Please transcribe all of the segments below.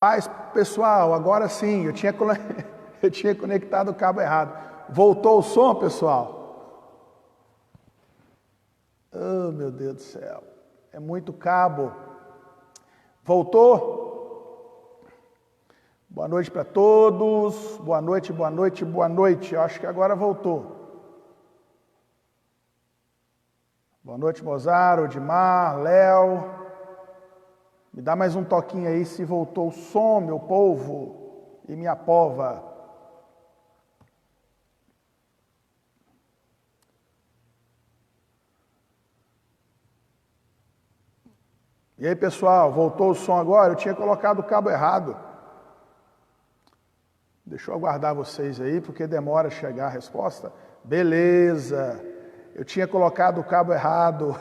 Paz, pessoal, agora sim, eu tinha conectado o cabo errado. Voltou o som, pessoal? Oh, meu Deus do céu, é muito cabo. Voltou? Boa noite para todos, boa noite, boa noite, boa noite. Eu acho que agora voltou. Boa noite, Mozart, Odimar, Léo. Me dá mais um toquinho aí se voltou o som, meu povo e minha pova. E aí, pessoal, voltou o som agora? Eu tinha colocado o cabo errado. Deixa eu aguardar vocês aí, porque demora a chegar a resposta. Beleza, eu tinha colocado o cabo errado.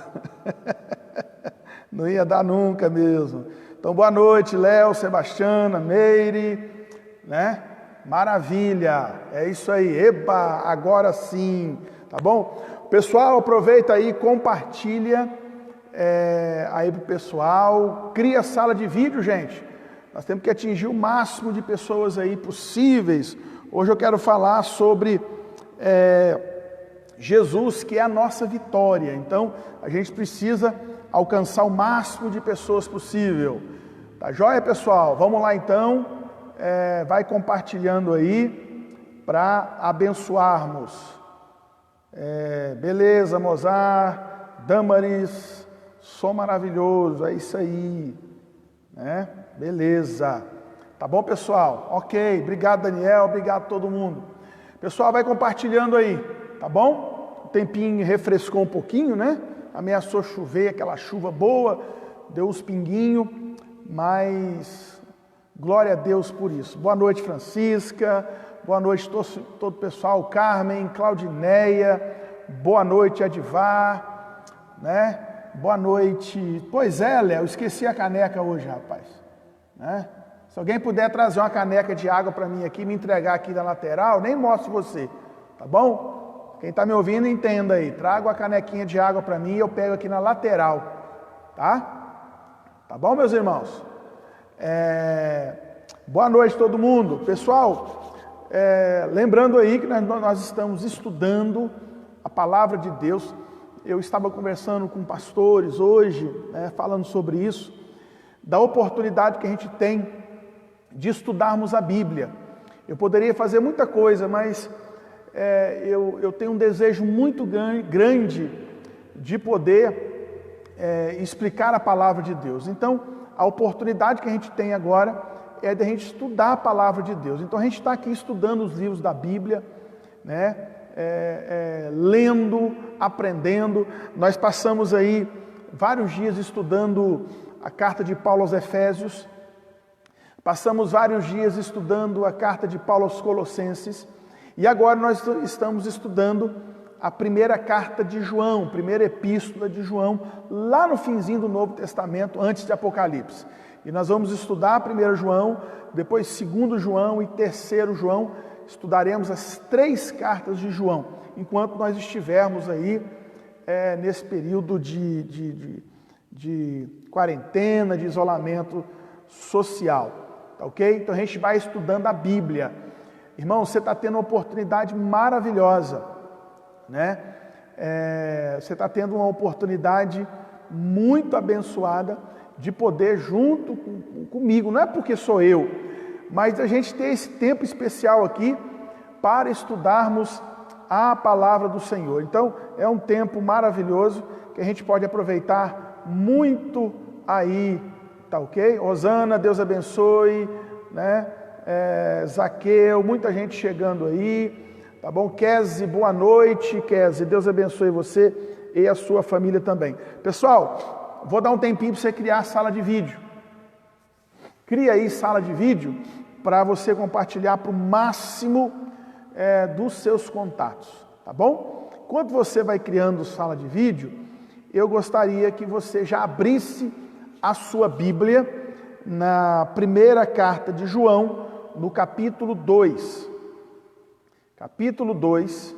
Não ia dar nunca mesmo. Então, boa noite, Léo, Sebastiana, Meire, né? Maravilha, é isso aí. Eba, agora sim, tá bom? Pessoal, aproveita aí, compartilha aí pro pessoal. Cria sala de vídeo, gente. Nós temos que atingir o máximo de pessoas aí possíveis. Hoje eu quero falar sobre Jesus, que é a nossa vitória. Então, a gente precisa alcançar o máximo de pessoas possível. Tá joia, pessoal? Vamos lá então. Vai compartilhando aí para abençoarmos. Beleza, Mozart, Damaris, som maravilhoso, é isso aí. Né? Beleza. Tá bom, pessoal? Ok, obrigado, Daniel, obrigado a todo mundo. Pessoal, vai compartilhando aí, tá bom? O tempinho refrescou um pouquinho, né? Ameaçou chover, aquela chuva boa, deu uns pinguinhos, mas glória a Deus por isso. Boa noite, Francisca, boa noite todo o pessoal, Carmen, Claudineia, boa noite, Adivar, né? Boa noite. Pois é, Léo, esqueci a caneca hoje, rapaz, né? Se alguém puder trazer uma caneca de água para mim aqui, me entregar aqui na lateral, nem mostro você, tá bom? Quem está me ouvindo, entenda aí. Traga uma canequinha de água para mim e eu pego aqui na lateral. Tá? Tá bom, meus irmãos? Boa noite todo mundo. Pessoal, lembrando aí que nós estamos estudando a palavra de Deus. Eu estava conversando com pastores hoje, né, falando sobre isso, da oportunidade que a gente tem de estudarmos a Bíblia. Eu poderia fazer muita coisa, mas eu tenho um desejo muito grande de poder explicar a palavra de Deus. Então, a oportunidade que a gente tem agora é de a gente estudar a palavra de Deus. Então, a gente está aqui estudando os livros da Bíblia, né? Lendo, aprendendo. Nós passamos aí vários dias estudando a carta de Paulo aos Efésios, passamos vários dias estudando a carta de Paulo aos Colossenses, e agora nós estamos estudando a primeira carta de João, primeira epístola de João, lá no finzinho do Novo Testamento, antes de Apocalipse. E nós vamos estudar 1 João, depois 2 João e 3 João, estudaremos as 3 cartas de João, enquanto nós estivermos aí nesse período de quarentena, de isolamento social, tá ok? Então a gente vai estudando a Bíblia. Irmão, você está tendo uma oportunidade maravilhosa, né? Você está tendo uma oportunidade muito abençoada de poder junto comigo, não é porque sou eu, mas a gente ter esse tempo especial aqui para estudarmos a palavra do Senhor. Então, é um tempo maravilhoso que a gente pode aproveitar muito aí, tá ok? Rosana, Deus abençoe, né? Zaqueu, muita gente chegando aí, tá bom? Kese, boa noite, Kese, Deus abençoe você e a sua família também. Pessoal, vou dar um tempinho para você criar a sala de vídeo. Cria aí sala de vídeo para você compartilhar para o máximo dos seus contatos, tá bom? Enquanto você vai criando sala de vídeo, eu gostaria que você já abrisse a sua Bíblia na primeira carta de João, no capítulo 2. Capítulo 2,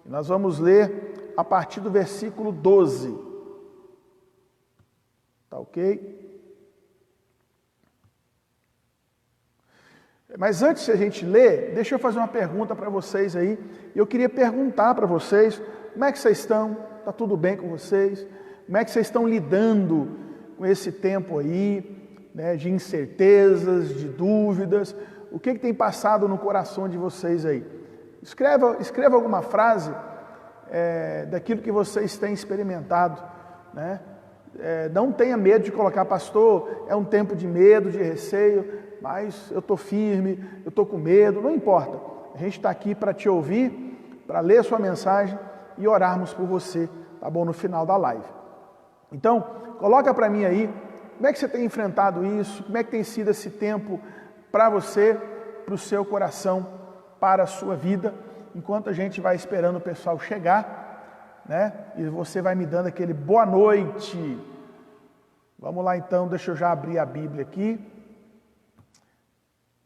e nós vamos ler a partir do versículo 12. Tá ok? Mas antes de a gente ler, deixa eu fazer uma pergunta para vocês aí. Eu queria perguntar para vocês, como é que vocês estão? Está tudo bem com vocês? Como é que vocês estão lidando com esse tempo aí, né, de incertezas, de dúvidas? O que tem passado no coração de vocês aí? Escreva alguma frase daquilo que vocês têm experimentado, né? Não tenha medo de colocar, pastor, é um tempo de medo, de receio, mas eu estou firme, eu estou com medo, não importa. A gente está aqui para te ouvir, para ler a sua mensagem e orarmos por você, tá bom? No final da live. Então, coloca para mim aí, como é que você tem enfrentado isso? Como é que tem sido esse tempo para você, para o seu coração, para a sua vida, enquanto a gente vai esperando o pessoal chegar, né? E você vai me dando aquele boa noite. Vamos lá então, deixa eu já abrir a Bíblia aqui.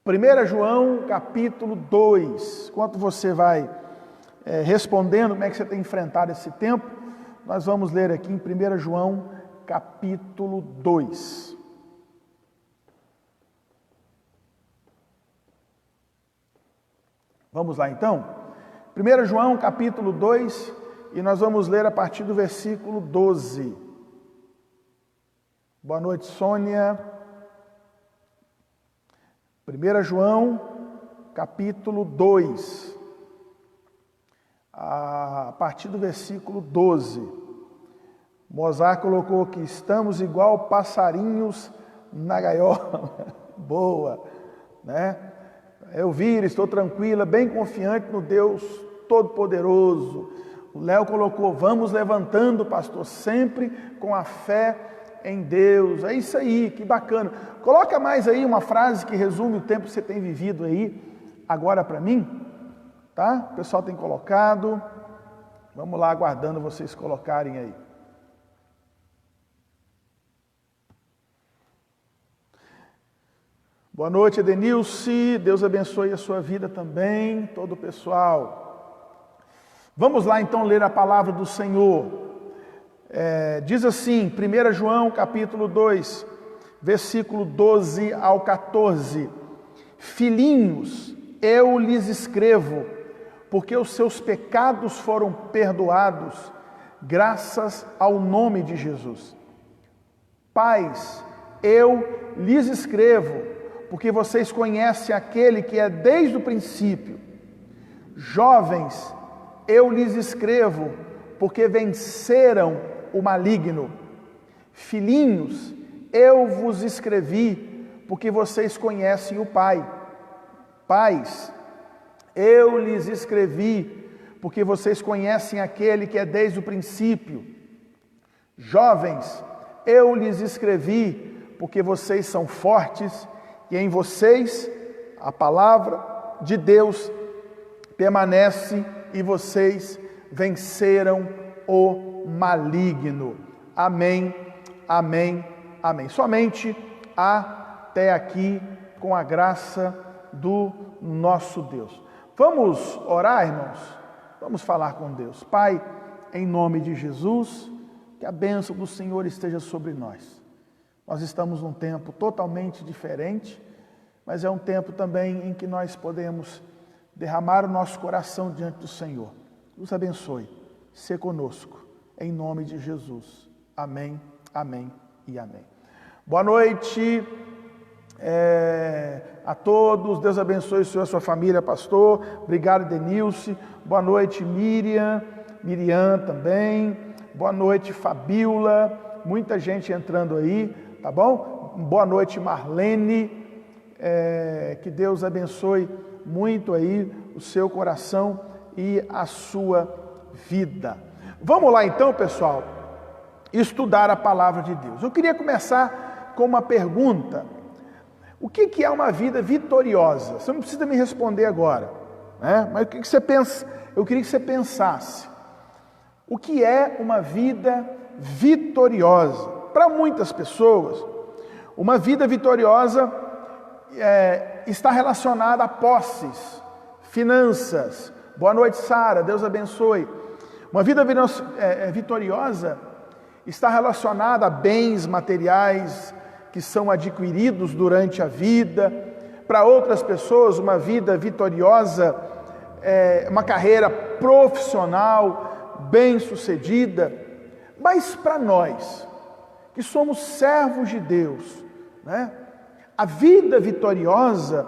1 João capítulo 2, enquanto você vai respondendo como é que você tem enfrentado esse tempo, nós vamos ler aqui em 1 João capítulo 2. Vamos lá então? 1 João capítulo 2, e nós vamos ler a partir do versículo 12. Boa noite, Sônia. 1 João, capítulo 2, a partir do versículo 12. Mozart colocou que estamos igual passarinhos na gaiola. Boa, né? Eu estou tranquila, bem confiante no Deus Todo-Poderoso. O Léo colocou, vamos levantando, pastor, sempre com a fé em Deus. É isso aí, que bacana. Coloca mais aí uma frase que resume o tempo que você tem vivido aí, agora para mim, tá? O pessoal tem colocado. Vamos lá, aguardando vocês colocarem aí. Boa noite, Edenilce. Deus abençoe a sua vida também, todo o pessoal. Vamos lá então ler a palavra do Senhor. Diz assim, 1 João capítulo 2, versículo 12 ao 14. Filhinhos, eu lhes escrevo, porque os seus pecados foram perdoados, graças ao nome de Jesus. Pais, eu lhes escrevo, porque vocês conhecem aquele que é desde o princípio. Jovens, eu lhes escrevo, porque venceram o maligno. Filhinhos, eu vos escrevi, porque vocês conhecem o Pai. Pais, eu lhes escrevi, porque vocês conhecem aquele que é desde o princípio. Jovens, eu lhes escrevi, porque vocês são fortes, e em vocês a palavra de Deus permanece, e vocês venceram o maligno. Amém, amém, amém. Somente até aqui, com a graça do nosso Deus. Vamos orar, irmãos? Vamos falar com Deus. Pai, em nome de Jesus, que a bênção do Senhor esteja sobre nós. Nós estamos num tempo totalmente diferente, mas é um tempo também em que nós podemos derramar o nosso coração diante do Senhor. Nos abençoe, se conosco, em nome de Jesus. Amém, amém e amém. Boa noite a todos, Deus abençoe o senhor e a sua família, pastor. Obrigado, Denilce. Boa noite, Miriam também. Boa noite, Fabiola. Muita gente entrando aí, tá bom? Boa noite, Marlene. Que Deus abençoe muito aí o seu coração e a sua vida. Vamos lá então, pessoal, estudar a palavra de Deus. Eu queria começar com uma pergunta. O que é uma vida vitoriosa? Você não precisa me responder agora, né? Mas o que você pensa? Eu queria que você pensasse. O que é uma vida vitoriosa? Para muitas pessoas, uma vida vitoriosa está relacionada a posses, finanças. Boa noite, Sara, Deus abençoe. Uma vida vitoriosa está relacionada a bens materiais que são adquiridos durante a vida, para outras pessoas uma vida vitoriosa, uma carreira profissional bem-sucedida, mas para nós, que somos servos de Deus, né? A vida vitoriosa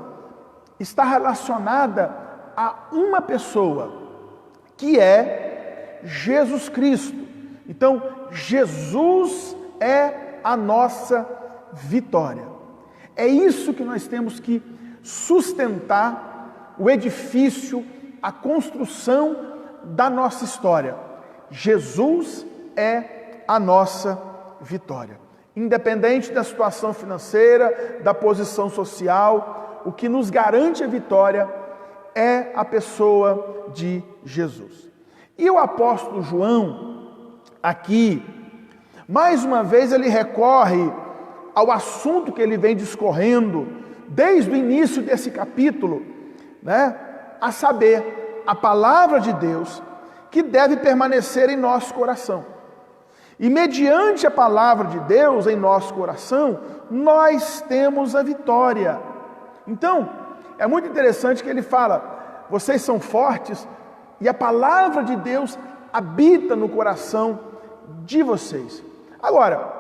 está relacionada a uma pessoa, que é Jesus Cristo. Então, Jesus é a nossa vitória. É isso que nós temos que sustentar o edifício, a construção da nossa história. Jesus é a nossa vitória. Independente da situação financeira, da posição social, o que nos garante a vitória é a pessoa de Jesus. E o apóstolo João, aqui, mais uma vez ele recorre ao assunto que ele vem discorrendo desde o início desse capítulo, né? A saber, a palavra de Deus que deve permanecer em nosso coração. E mediante a palavra de Deus em nosso coração, nós temos a vitória. Então, é muito interessante que ele fala, vocês são fortes e a palavra de Deus habita no coração de vocês. Agora,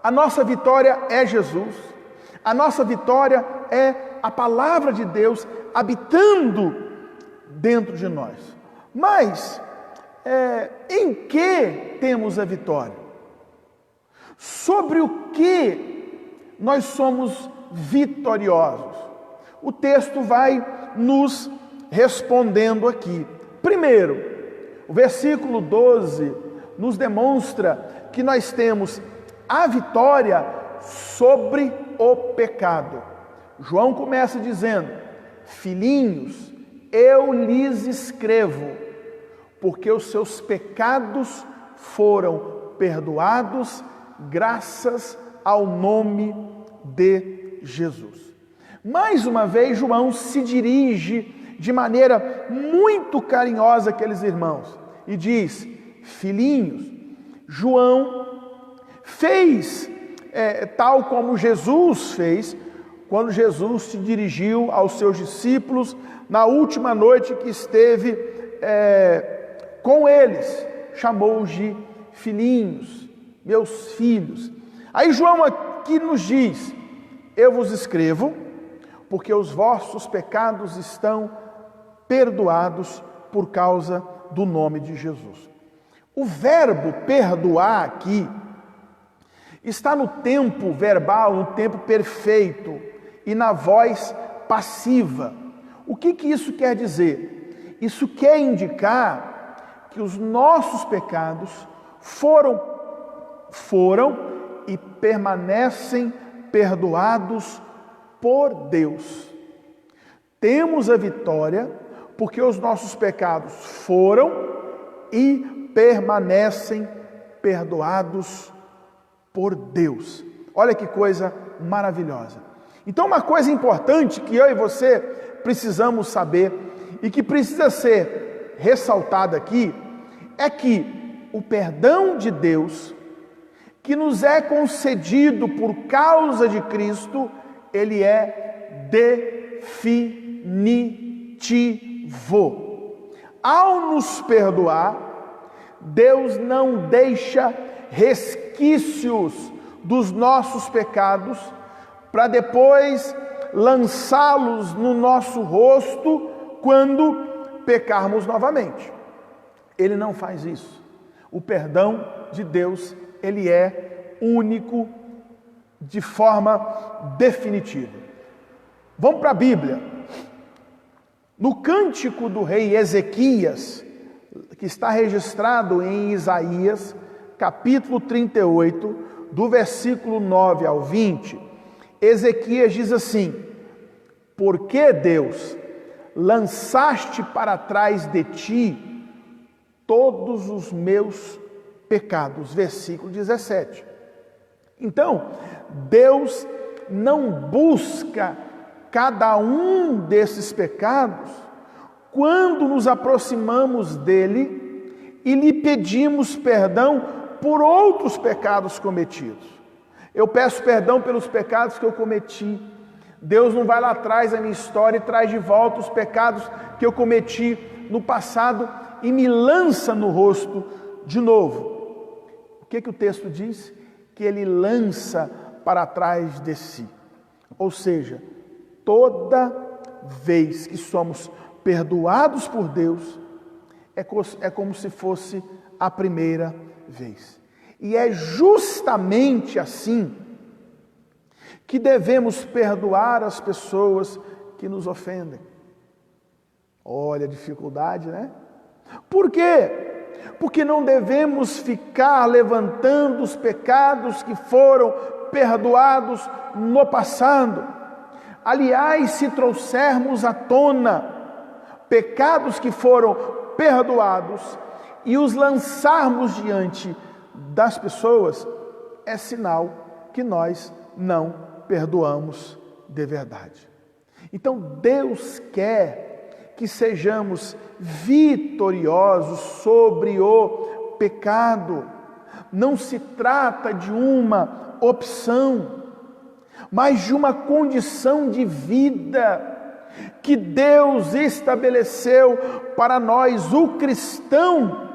a nossa vitória é Jesus, a nossa vitória é a palavra de Deus habitando dentro de nós. Mas, em que temos a vitória? Sobre o que nós somos vitoriosos? O texto vai nos respondendo aqui. Primeiro, o versículo 12 nos demonstra que nós temos a vitória sobre o pecado. João começa dizendo: filhinhos, eu lhes escrevo, porque os seus pecados foram perdoados, graças ao nome de Jesus. Mais uma vez, João se dirige de maneira muito carinhosa àqueles irmãos e diz: filhinhos. João fez tal como Jesus fez, quando Jesus se dirigiu aos seus discípulos na última noite que esteve com eles, chamou-os de filhinhos, meus filhos. Aí João aqui nos diz: eu vos escrevo, porque os vossos pecados estão perdoados por causa do nome de Jesus. O verbo perdoar aqui está no tempo verbal, no tempo perfeito e na voz passiva. O que isso quer dizer? Isso quer indicar que os nossos pecados foram e permanecem perdoados por Deus. Temos a vitória porque os nossos pecados foram e permanecem perdoados por Deus. Olha que coisa maravilhosa. Então, uma coisa importante que eu e você precisamos saber e que precisa ser ressaltada aqui é que o perdão de Deus que nos é concedido por causa de Cristo, ele é definitivo. Ao nos perdoar, Deus não deixa resquícios dos nossos pecados para depois lançá-los no nosso rosto quando pecarmos novamente. Ele não faz isso. O perdão de Deus, ele é único, de forma definitiva. Vamos para a Bíblia. No cântico do rei Ezequias, que está registrado em Isaías, capítulo 38, do versículo 9 ao 20, Ezequias diz assim: por que, Deus, lançaste para trás de ti todos os meus pecados? Versículo 17. Então, Deus não busca cada um desses pecados quando nos aproximamos dele e lhe pedimos perdão por outros pecados cometidos. Eu peço perdão pelos pecados que eu cometi Deus não vai lá atrás da minha história e traz de volta os pecados que eu cometi no passado e me lança no rosto de novo. O que o texto diz? Que ele lança para trás de si. Ou seja, toda vez que somos perdoados por Deus, é como se fosse a primeira vez. E é justamente assim que devemos perdoar as pessoas que nos ofendem. Olha a dificuldade, né? Por quê? Porque não devemos ficar levantando os pecados que foram perdoados no passado. Aliás, se trouxermos à tona pecados que foram perdoados e os lançarmos diante das pessoas, é sinal que nós não perdoamos de verdade. Então Deus quer que sejamos vitoriosos sobre o pecado. Não se trata de uma opção, mas de uma condição de vida que Deus estabeleceu para nós. O cristão,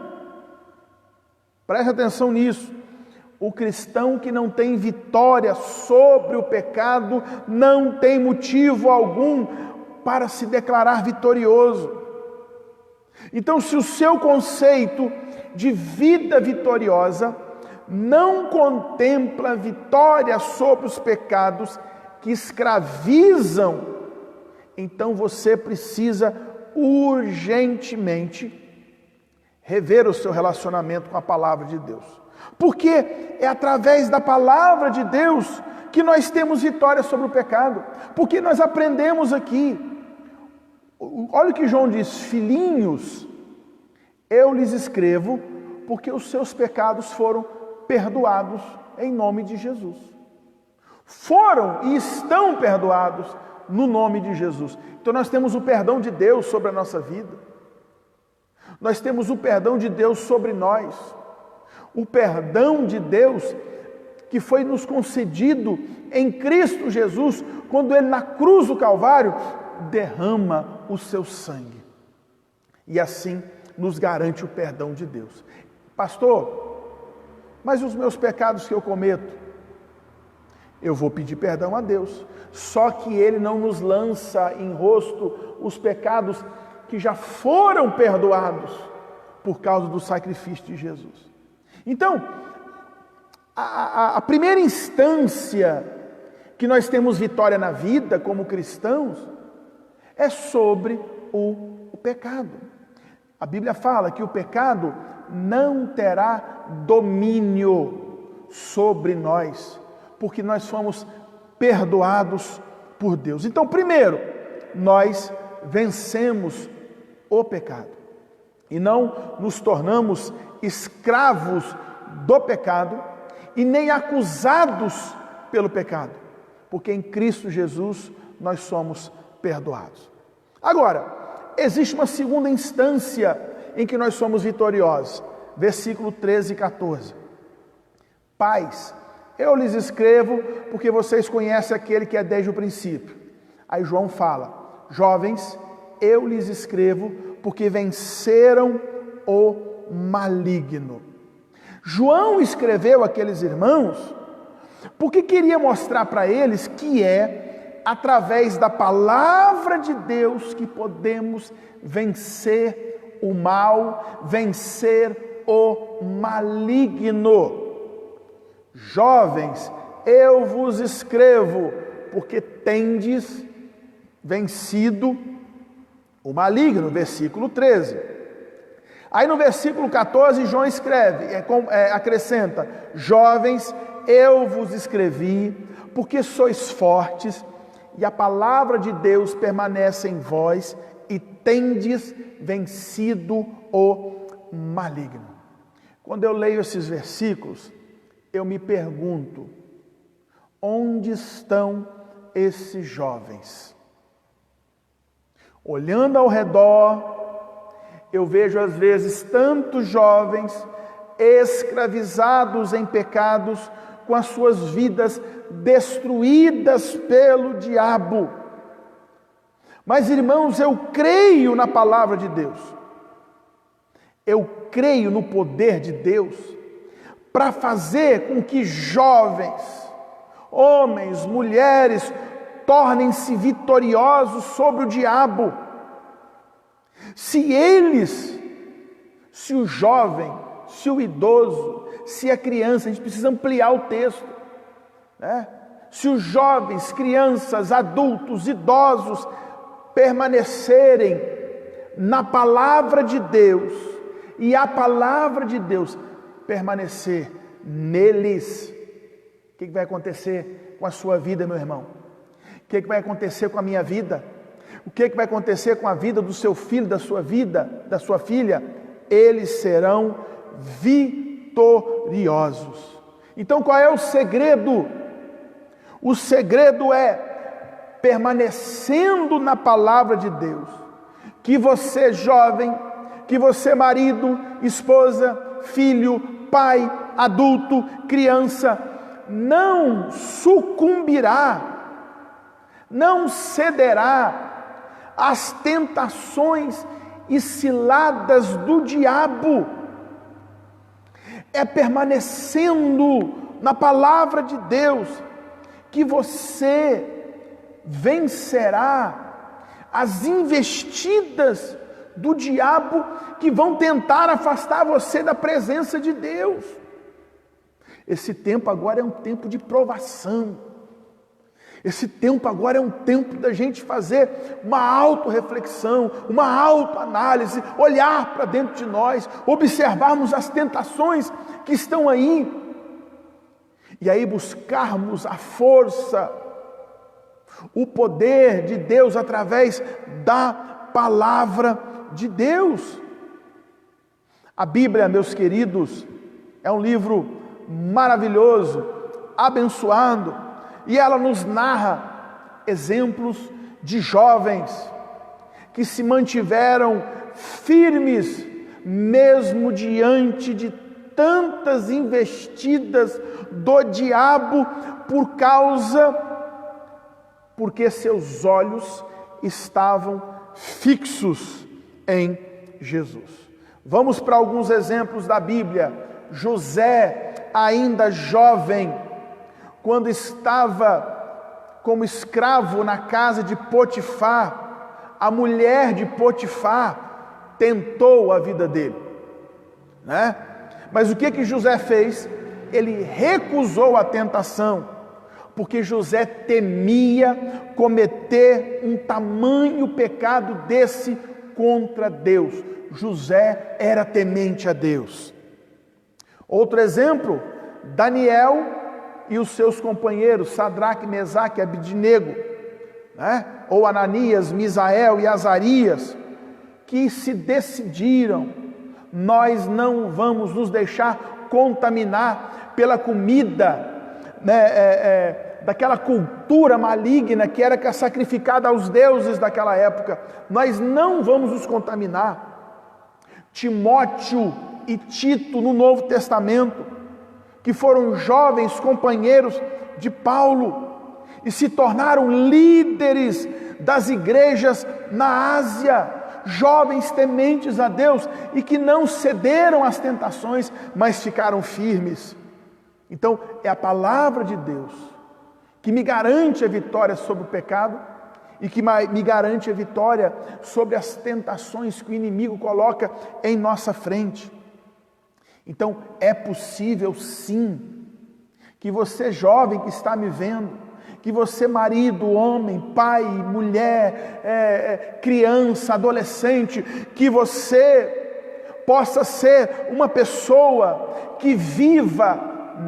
preste atenção nisso, o cristão que não tem vitória sobre o pecado não tem motivo algum para se declarar vitorioso. Então, se o seu conceito de vida vitoriosa não contempla vitória sobre os pecados que escravizam, então você precisa urgentemente rever o seu relacionamento com a palavra de Deus. Porque é através da palavra de Deus que nós temos vitória sobre o pecado. Porque nós aprendemos aqui. Olha o que João diz: filhinhos, eu lhes escrevo porque os seus pecados foram perdoados em nome de Jesus. Foram e estão perdoados no nome de Jesus. Então nós temos o perdão de Deus sobre a nossa vida. Nós temos o perdão de Deus sobre nós. O perdão de Deus que foi nos concedido em Cristo Jesus, quando Ele na cruz do Calvário derrama o seu sangue. E assim nos garante o perdão de Deus. Pastor, mas os meus pecados que eu cometo? Eu vou pedir perdão a Deus. Só que Ele não nos lança em rosto os pecados que já foram perdoados por causa do sacrifício de Jesus. Então, a primeira instância que nós temos vitória na vida como cristãos é sobre o pecado. A Bíblia fala que o pecado não terá domínio sobre nós, porque nós fomos perdoados por Deus. Então, primeiro, nós vencemos o pecado e não nos tornamos escravos do pecado e nem acusados pelo pecado, porque em Cristo Jesus nós somos perdoados. Agora, existe uma segunda instância em que nós somos vitoriosos. Versículo 13 e 14. Pais, eu lhes escrevo porque vocês conhecem aquele que é desde o princípio. Aí João fala: jovens, eu lhes escrevo porque venceram o maligno. João escreveu àqueles irmãos porque queria mostrar para eles que é através da palavra de Deus que podemos vencer o mal, vencer o maligno. Jovens, eu vos escrevo porque tendes vencido o maligno. Versículo 13. Aí no versículo 14, João escreve, acrescenta: jovens, eu vos escrevi porque sois fortes e a palavra de Deus permanece em vós e tendes vencido o maligno. Quando eu leio esses versículos, eu me pergunto: onde estão esses jovens? Olhando ao redor, eu vejo às vezes tantos jovens escravizados em pecados com as suas vidas destruídas pelo diabo. Mas, irmãos, eu creio na palavra de Deus. Eu creio no poder de Deus para fazer com que jovens, homens, mulheres, tornem-se vitoriosos sobre o diabo. Se o jovem, se o idoso, se a criança, a gente precisa ampliar o texto, né? Se os jovens, crianças, adultos, idosos permanecerem na palavra de Deus e a palavra de Deus permanecer neles, o que vai acontecer com a sua vida, meu irmão? O que vai acontecer com a minha vida? O que vai acontecer com a vida do seu filho, da sua vida, da sua filha? Eles serão vitoriosos. Então, qual é o segredo? O segredo é permanecendo na palavra de Deus. Que você, jovem, que você, marido, esposa, filho, pai, adulto, criança, não sucumbirá, não cederá às tentações e ciladas do diabo. É permanecendo na palavra de Deus que você vencerá as investidas do diabo que vão tentar afastar você da presença de Deus. Esse tempo agora é um tempo de provação. Esse tempo agora é um tempo da gente fazer uma autorreflexão, uma autoanálise, olhar para dentro de nós, observarmos as tentações que estão aí, e aí buscarmos a força, o poder de Deus através da palavra de Deus. A Bíblia, meus queridos, é um livro maravilhoso, abençoado, e ela nos narra exemplos de jovens que se mantiveram firmes, mesmo diante de tantas investidas do diabo, porque seus olhos estavam fixos em Jesus. Vamos para alguns exemplos da Bíblia. José, ainda jovem, quando estava como escravo na casa de Potifar, a mulher de Potifar tentou a vida dele, né? Mas o que José fez? Ele recusou a tentação, porque José temia cometer um tamanho pecado desse contra Deus. José era temente a Deus. Outro exemplo, Daniel e os seus companheiros, Sadraque, Mesaque e Abidnego, né? Ou Ananias, Misael e Azarias, que se decidiram: nós não vamos nos deixar contaminar pela comida, né, daquela cultura maligna que era sacrificada aos deuses daquela época. Nós não vamos nos contaminar. Timóteo e Tito, no Novo Testamento, que foram jovens companheiros de Paulo e se tornaram líderes das igrejas na Ásia, jovens tementes a Deus e que não cederam às tentações, mas ficaram firmes. Então, é a palavra de Deus que me garante a vitória sobre o pecado e que me garante a vitória sobre as tentações que o inimigo coloca em nossa frente. Então, é possível sim que você, jovem que está me vendo, que você, marido, homem, pai, mulher, criança, adolescente, que você possa ser uma pessoa que viva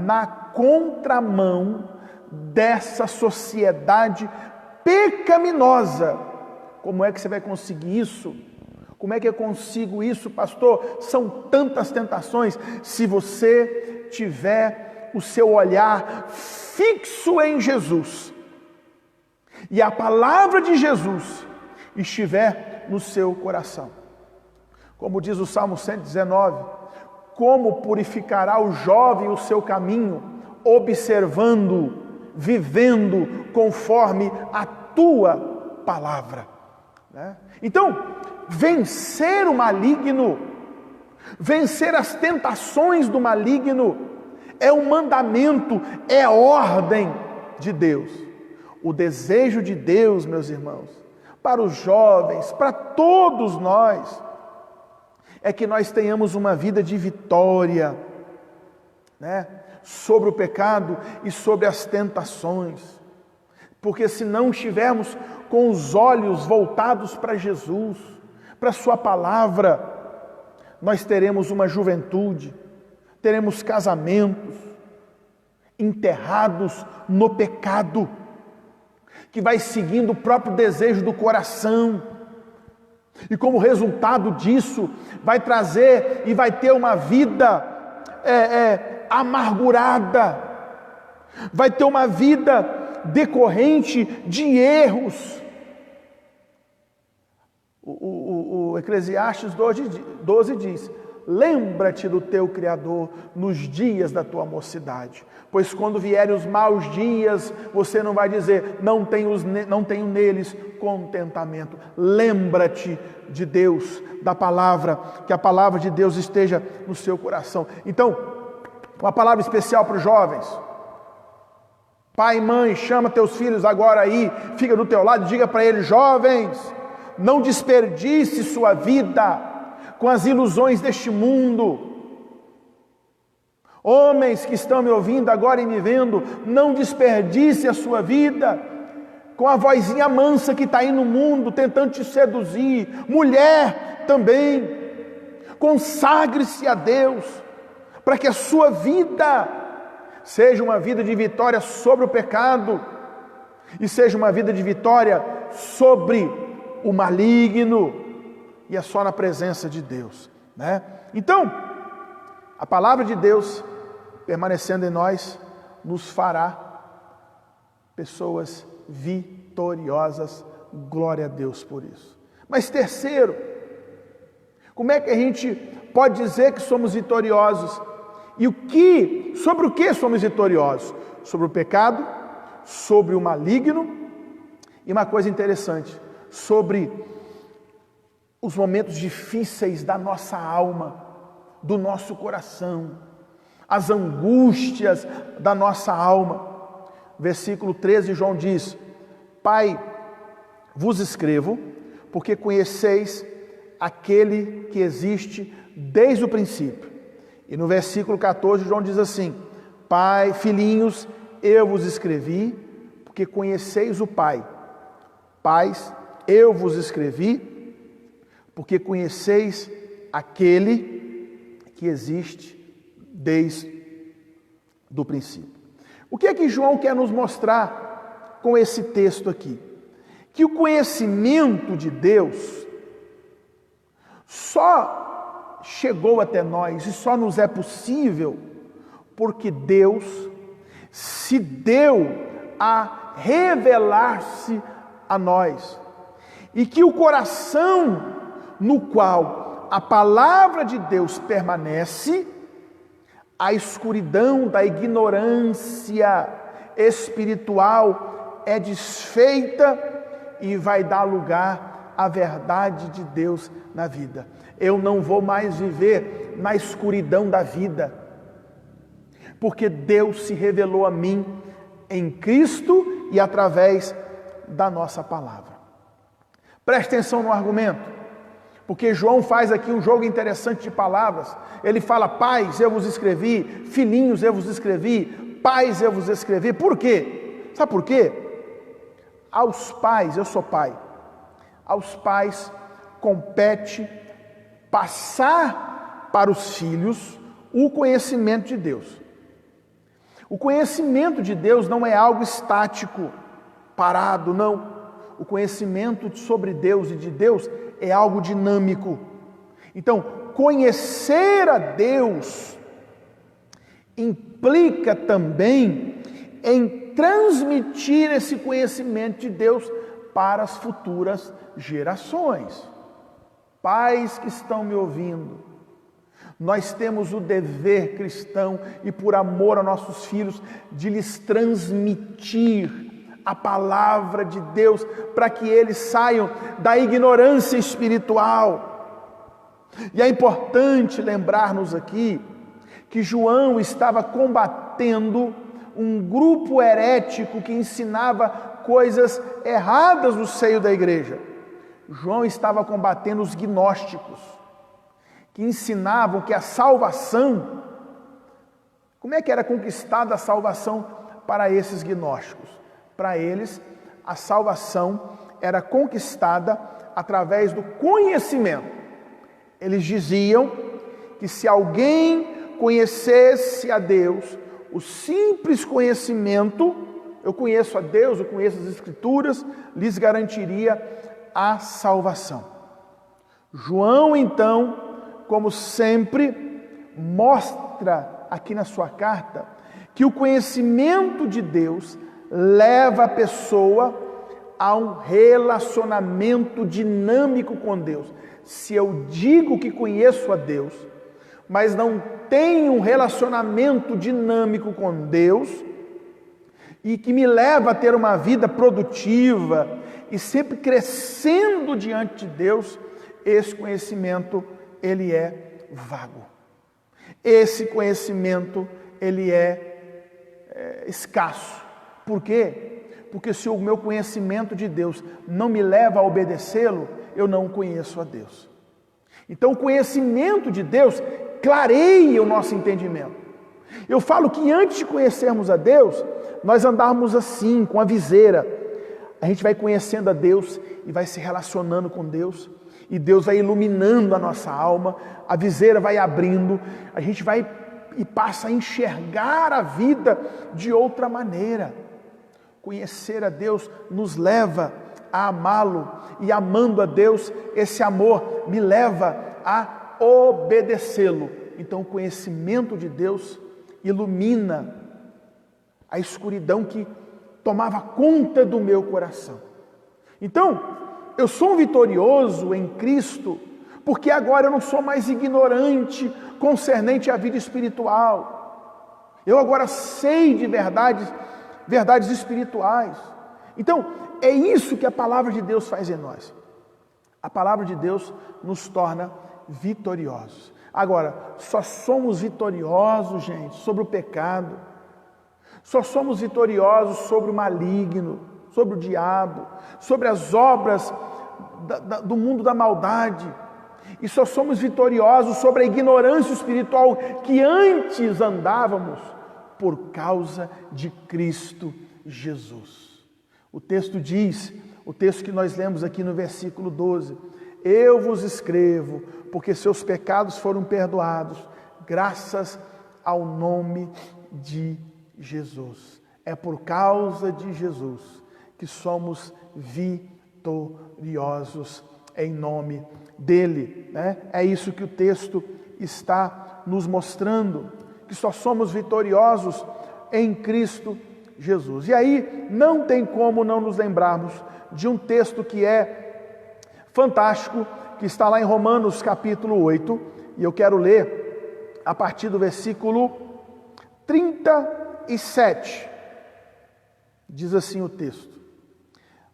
na contramão dessa sociedade pecaminosa. Como é que você vai conseguir isso? Como é que eu consigo isso, pastor? São tantas tentações. Se você tiver o seu olhar fixo em Jesus e a palavra de Jesus estiver no seu coração. Como diz o Salmo 119, como purificará o jovem o seu caminho? observando, vivendo conforme a tua palavra, né? Então, vencer o maligno, vencer as tentações do maligno, é um mandamento, é ordem de Deus. O desejo de Deus, meus irmãos, para os jovens, para todos nós, é que nós tenhamos uma vida de vitória, né, sobre o pecado e sobre as tentações. Porque se não estivermos com os olhos voltados para Jesus, para a sua palavra, nós teremos uma juventude, teremos casamentos enterrados no pecado, que vai seguindo o próprio desejo do coração, e como resultado disso, vai trazer e vai ter uma vida amargurada, vai ter uma vida decorrente de erros. O Eclesiastes 12 diz: lembra-te do teu Criador nos dias da tua mocidade, pois quando vierem os maus dias, você não vai dizer, não tenho neles contentamento. Lembra-te de Deus, da palavra, que a palavra de Deus esteja no seu coração. Então, uma palavra especial para os jovens. Pai e mãe, chama teus filhos agora aí, fica do teu lado e diga para eles: jovens, não desperdice sua vida com as ilusões deste mundo. Homens que estão me ouvindo agora e me vendo, não desperdice a sua vida com a vozinha mansa que está aí no mundo tentando te seduzir. Mulher também, consagre-se a Deus, para que a sua vida seja uma vida de vitória sobre o pecado, e seja uma vida de vitória sobre o maligno, e é só na presença de Deus, né? Então, a palavra de Deus permanecendo em nós, nos fará pessoas vitoriosas. Glória a Deus por isso. Mas terceiro, como é que a gente pode dizer que somos vitoriosos? E sobre o que somos vitoriosos? Sobre o pecado, sobre o maligno, e uma coisa interessante, sobre os momentos difíceis da nossa alma, do nosso coração, as angústias da nossa alma. Versículo 13, João diz: Pai, vos escrevo, porque conheceis aquele que existe desde o princípio. E no versículo 14, João diz assim: Pai, filhinhos, eu vos escrevi, porque conheceis o Pai. Pais, eu vos escrevi, porque conheceis aquele que existe desde o princípio. O que é que João quer nos mostrar com esse texto aqui? Que o conhecimento de Deus só chegou até nós e só nos é possível porque Deus se deu a revelar-se a nós, e que o coração no qual a palavra de Deus permanece, a escuridão da ignorância espiritual é desfeita e vai dar lugar à verdade de Deus na vida. Eu não vou mais viver na escuridão da vida, porque Deus se revelou a mim em Cristo e através da nossa palavra. Preste atenção no argumento, porque João faz aqui um jogo interessante de palavras. Ele fala: pais, eu vos escrevi, filhinhos, eu vos escrevi, pais, eu vos escrevi. Por quê? Sabe por quê? Aos pais, eu sou pai, aos pais compete passar para os filhos o conhecimento de Deus. O conhecimento de Deus não é algo estático, parado, não. O conhecimento sobre Deus e de Deus é algo dinâmico. Então, conhecer a Deus implica também em transmitir esse conhecimento de Deus para as futuras gerações. Pais que estão me ouvindo, Nós temos o dever cristão e por amor a nossos filhos de lhes transmitir a palavra de Deus para que eles saiam da ignorância espiritual. E é importante lembrarmos aqui que João estava combatendo um grupo herético que ensinava coisas erradas no seio da igreja. João estava combatendo os gnósticos, que ensinavam que a salvação, como é que era conquistada a salvação para esses gnósticos? Para eles, a salvação era conquistada através do conhecimento. Eles diziam que se alguém conhecesse a Deus, o simples conhecimento, eu conheço a Deus, eu conheço as Escrituras, lhes garantiria a salvação. João, então, como sempre, mostra aqui na sua carta que o conhecimento de Deus leva a pessoa a um relacionamento dinâmico com Deus. Se eu digo que conheço a Deus, mas não tenho um relacionamento dinâmico com Deus, e que me leva a ter uma vida produtiva e sempre crescendo diante de Deus, esse conhecimento ele é vago. Esse conhecimento ele é escasso. Por quê? Porque se o meu conhecimento de Deus não me leva a obedecê-lo, eu não conheço a Deus. Então o conhecimento de Deus clareia o nosso entendimento. Eu falo que antes de conhecermos a Deus, nós andarmos assim, com a viseira. A gente vai conhecendo a Deus e vai se relacionando com Deus. E Deus vai iluminando a nossa alma, a viseira vai abrindo, a gente vai e passa a enxergar a vida de outra maneira. Conhecer a Deus nos leva a amá-lo, e amando a Deus, esse amor me leva a obedecê-lo. Então o conhecimento de Deus ilumina a escuridão que tomava conta do meu coração. Então, eu sou um vitorioso em Cristo, porque agora eu não sou mais ignorante concernente à vida espiritual. Eu agora sei de verdades espirituais. Então, é isso que a palavra de Deus faz em nós. A palavra de Deus nos torna vitoriosos. Agora, só somos vitoriosos, gente, sobre o pecado. Só somos vitoriosos sobre o maligno, sobre o diabo, sobre as obras do mundo da maldade. E só somos vitoriosos sobre a ignorância espiritual que antes andávamos por causa de Cristo Jesus. O texto diz, o texto que nós lemos aqui no versículo 12: eu vos escrevo, porque seus pecados foram perdoados, graças ao nome de Jesus. É por causa de Jesus que somos vitoriosos em nome dele, né? É isso que o texto está nos mostrando, que só somos vitoriosos em Cristo Jesus. E aí não tem como não nos lembrarmos de um texto que é fantástico, que está lá em Romanos capítulo 8, e eu quero ler a partir do versículo 37. Diz assim o texto: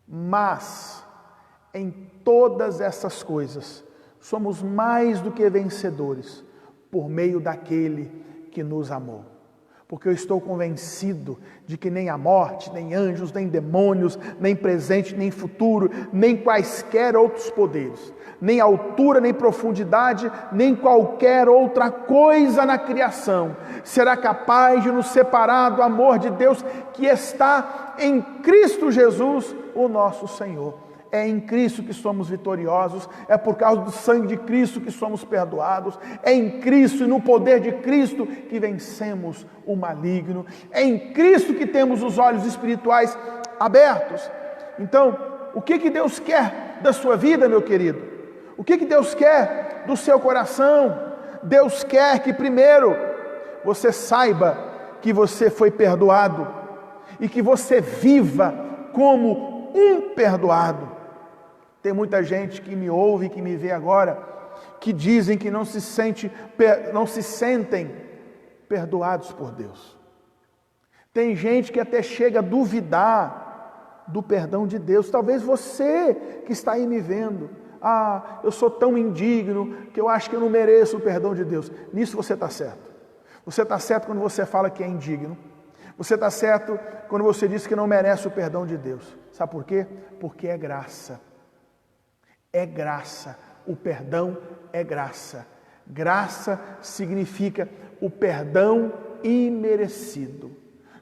mas em todas essas coisas somos mais do que vencedores por meio daquele que nos amou. Porque eu estou convencido de que nem a morte, nem anjos, nem demônios, nem presente, nem futuro, nem quaisquer outros poderes, nem altura, nem profundidade, nem qualquer outra coisa na criação será capaz de nos separar do amor de Deus que está em Cristo Jesus, o nosso Senhor. É em Cristo que somos vitoriosos, é por causa do sangue de Cristo que somos perdoados, é em Cristo e no poder de Cristo que vencemos o maligno, é em Cristo que temos os olhos espirituais abertos. Então, o que Deus quer da sua vida, meu querido? O que Deus quer do seu coração? Deus quer que primeiro você saiba que você foi perdoado e que você viva como um perdoado. Tem muita gente que me ouve, que me vê agora, que dizem que não se sentem perdoados por Deus. Tem gente que até chega a duvidar do perdão de Deus. Talvez você que está aí me vendo, eu sou tão indigno que eu acho que eu não mereço o perdão de Deus. Nisso você está certo. Você está certo quando você fala que é indigno. Você está certo quando você diz que não merece o perdão de Deus. Sabe por quê? Porque é graça. É graça. O perdão é graça. Graça significa o perdão imerecido.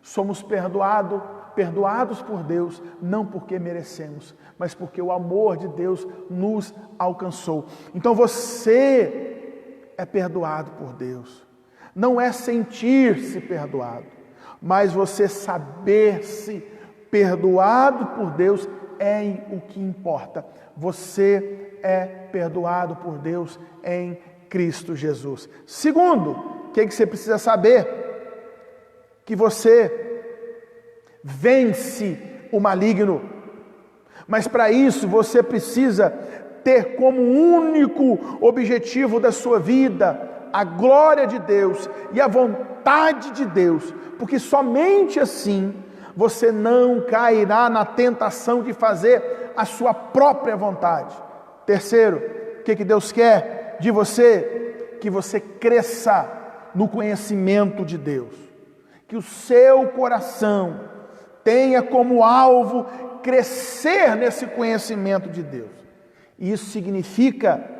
Somos perdoados por Deus, não porque merecemos, mas porque o amor de Deus nos alcançou. Então você é perdoado por Deus. Não é sentir-se perdoado, mas você saber-se perdoado por Deus é o que importa. Você é perdoado por Deus em Cristo Jesus. Segundo, o que você precisa saber? Que você vence o maligno. Mas para isso você precisa ter como único objetivo da sua vida a glória de Deus e a vontade de Deus, porque somente assim você não cairá na tentação de fazer a sua própria vontade. Terceiro, o que Deus quer de você? Que você cresça no conhecimento de Deus, que o seu coração tenha como alvo crescer nesse conhecimento de Deus. E isso significa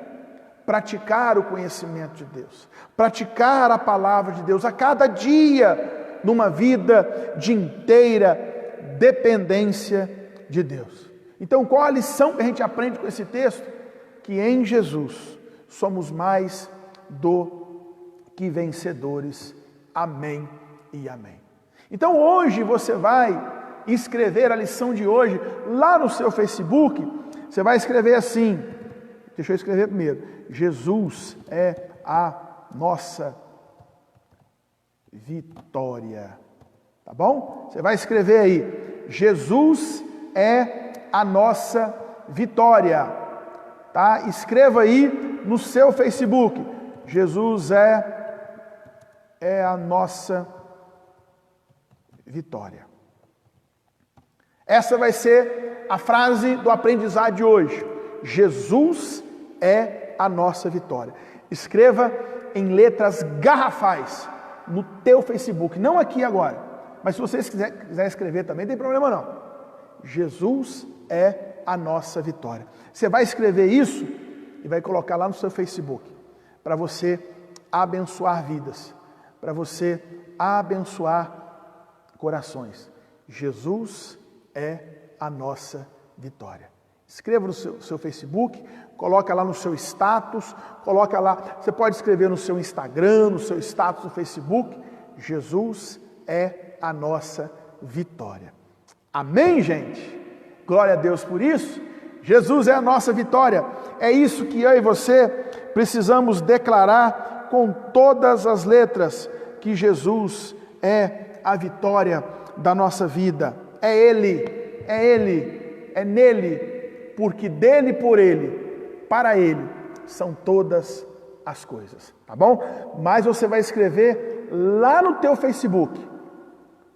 praticar o conhecimento de Deus, praticar a palavra de Deus a cada dia, numa vida de inteira dependência de Deus. Então, qual a lição que a gente aprende com esse texto? Que em Jesus somos mais do que vencedores. Amém e amém. Então, hoje você vai escrever a lição de hoje lá no seu Facebook. Você vai escrever assim, deixa eu escrever primeiro: Jesus é a nossa vitória. Tá bom? Você vai escrever aí: Jesus é a nossa vitória. Tá? Escreva aí no seu Facebook: Jesus é a nossa vitória. Essa vai ser a frase do aprendizado de hoje. Jesus é a nossa vitória. Escreva em letras garrafais no teu Facebook, não aqui agora, mas se você quiser escrever também, não tem problema não. Jesus é a nossa vitória. Você vai escrever isso e vai colocar lá no seu Facebook, para você abençoar vidas, para você abençoar corações. Jesus é a nossa vitória. Escreva no seu Facebook, coloca lá no seu status, coloca lá, você pode escrever no seu Instagram, no seu status do Facebook: Jesus é a nossa vitória. Amém, gente? Glória a Deus por isso. Jesus é a nossa vitória. É isso que eu e você precisamos declarar com todas as letras, que Jesus é a vitória da nossa vida. É Ele, é nele, porque dele, por ele, para ele, são todas as coisas, tá bom? Mas você vai escrever lá no teu Facebook,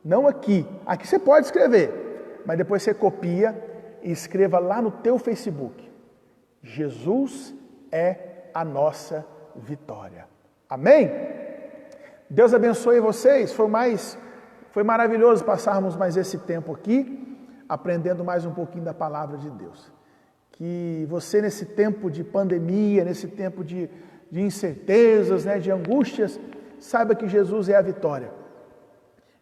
não aqui. Aqui você pode escrever, mas depois você copia e escreva lá no teu Facebook: Jesus é a nossa vitória. Amém? Deus abençoe vocês. Foi maravilhoso passarmos mais esse tempo aqui, aprendendo mais um pouquinho da palavra de Deus. Que você, nesse tempo de pandemia, nesse tempo de incertezas, de angústias, saiba que Jesus é a vitória.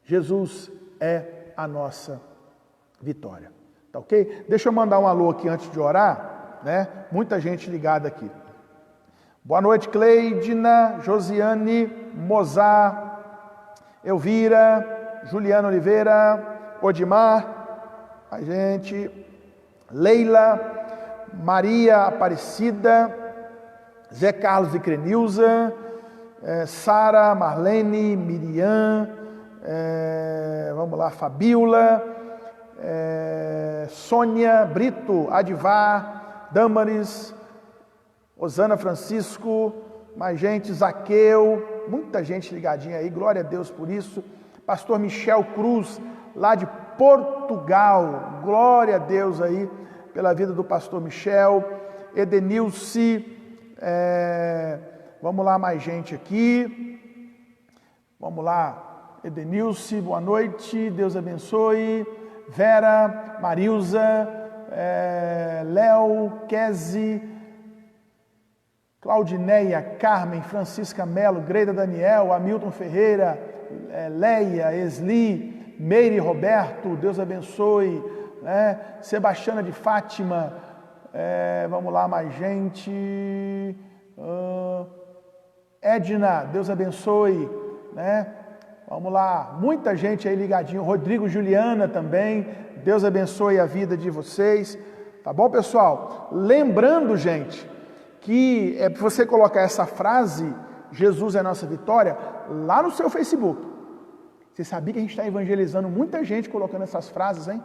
Jesus é a nossa vitória. Tá ok? Deixa eu mandar um alô aqui antes de orar, Muita gente ligada aqui. Boa noite, Cleidina, Josiane, Mozart, Elvira, Juliana Oliveira, Odimar, a gente, Leila, Maria Aparecida, Zé Carlos e Crenilza, Sara, Marlene, Miriam, vamos lá, Fabiola, Sônia, Brito, Adivar, Damaris, Osana Francisco, mais gente, Zaqueu, muita gente ligadinha aí, glória a Deus por isso. Pastor Michel Cruz, lá de Portugal, glória a Deus aí pela vida do pastor Michel. Edenilce, vamos lá, mais gente aqui. Vamos lá, Edenilce, boa noite, Deus abençoe. Vera, Marilza, Léo, Kese, Claudineia, Carmen, Francisca Melo, Greida Daniel, Hamilton Ferreira, Leia, Esli, Meire Roberto, Deus abençoe, né? Sebastiana de Fátima, vamos lá, mais gente, Edna, Deus abençoe, né? Vamos lá, muita gente aí ligadinho, Rodrigo, Juliana também, Deus abençoe a vida de vocês, tá bom, pessoal? Lembrando, gente, que é para você colocar essa frase, Jesus é a nossa vitória, lá no seu Facebook. Você sabia que a gente está evangelizando muita gente colocando essas frases, hein?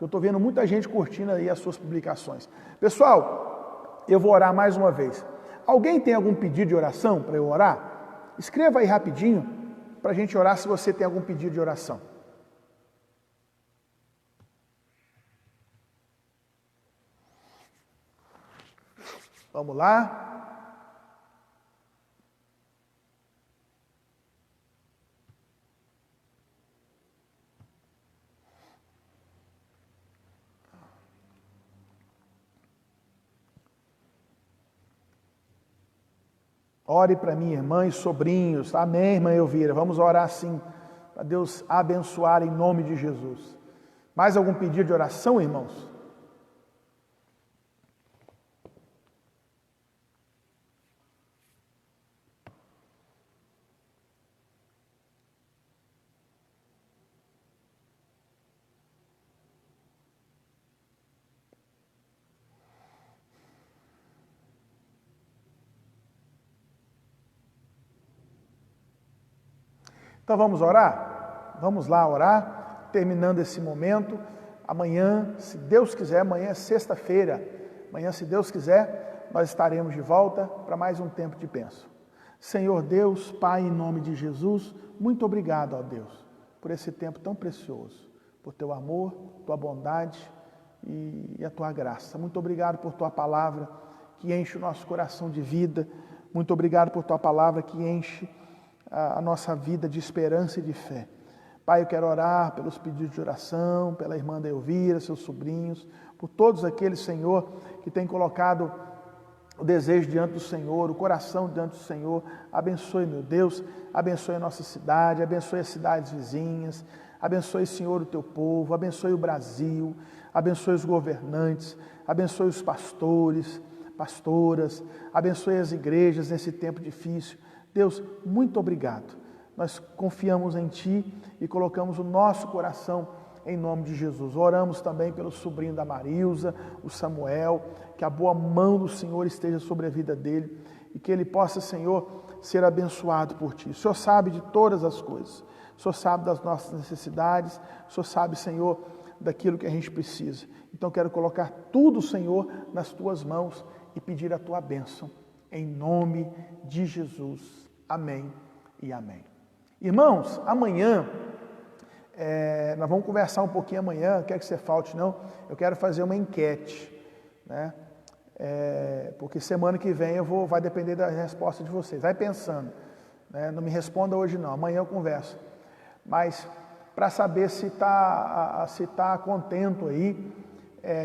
Eu estou vendo muita gente curtindo aí as suas publicações. Pessoal, eu vou orar mais uma vez. Alguém tem algum pedido de oração para eu orar? Escreva aí rapidinho para a gente orar se você tem algum pedido de oração. Vamos lá. Ore para mim, irmã e sobrinhos. Amém, irmã Elvira. Vamos orar assim, para Deus abençoar em nome de Jesus. Mais algum pedido de oração, irmãos? Então vamos orar? Vamos lá orar, terminando esse momento. Amanhã, se Deus quiser, amanhã é sexta-feira. Amanhã, se Deus quiser, nós estaremos de volta para mais um tempo de bênção. Senhor Deus, Pai, em nome de Jesus, muito obrigado, ó Deus, por esse tempo tão precioso, por teu amor, tua bondade e a tua graça. Muito obrigado por tua palavra que enche o nosso coração de vida. Muito obrigado por tua palavra que enche a nossa vida de esperança e de fé. Pai, eu quero orar pelos pedidos de oração, pela irmã da Elvira, seus sobrinhos, por todos aqueles, Senhor, que têm colocado o desejo diante do Senhor, o coração diante do Senhor. Abençoe, meu Deus, abençoe a nossa cidade, abençoe as cidades vizinhas, abençoe, Senhor, o teu povo, abençoe o Brasil, abençoe os governantes, abençoe os pastores, pastoras, abençoe as igrejas nesse tempo difícil. Deus, muito obrigado. Nós confiamos em Ti e colocamos o nosso coração em nome de Jesus. Oramos também pelo sobrinho da Marilza, o Samuel, que a boa mão do Senhor esteja sobre a vida dele e que ele possa, Senhor, ser abençoado por Ti. O Senhor sabe de todas as coisas. O Senhor sabe das nossas necessidades. O Senhor sabe, Senhor, daquilo que a gente precisa. Então quero colocar tudo, Senhor, nas Tuas mãos e pedir a Tua bênção. Em nome de Jesus. Amém e amém. Irmãos, amanhã, nós vamos conversar um pouquinho amanhã, não quero que você falte não, eu quero fazer uma enquete, né? Porque semana que vem vai depender da resposta de vocês, vai pensando, né? Não me responda hoje não, amanhã eu converso, mas para saber se está contento aí,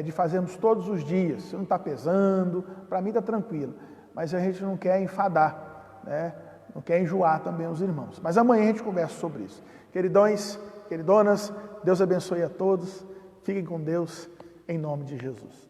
de fazermos todos os dias, se não está pesando, para mim está tranquilo, mas a gente não quer enfadar, né? Não quer enjoar também os irmãos. Mas amanhã a gente conversa sobre isso. Queridões, queridonas, Deus abençoe a todos. Fiquem com Deus, em nome de Jesus.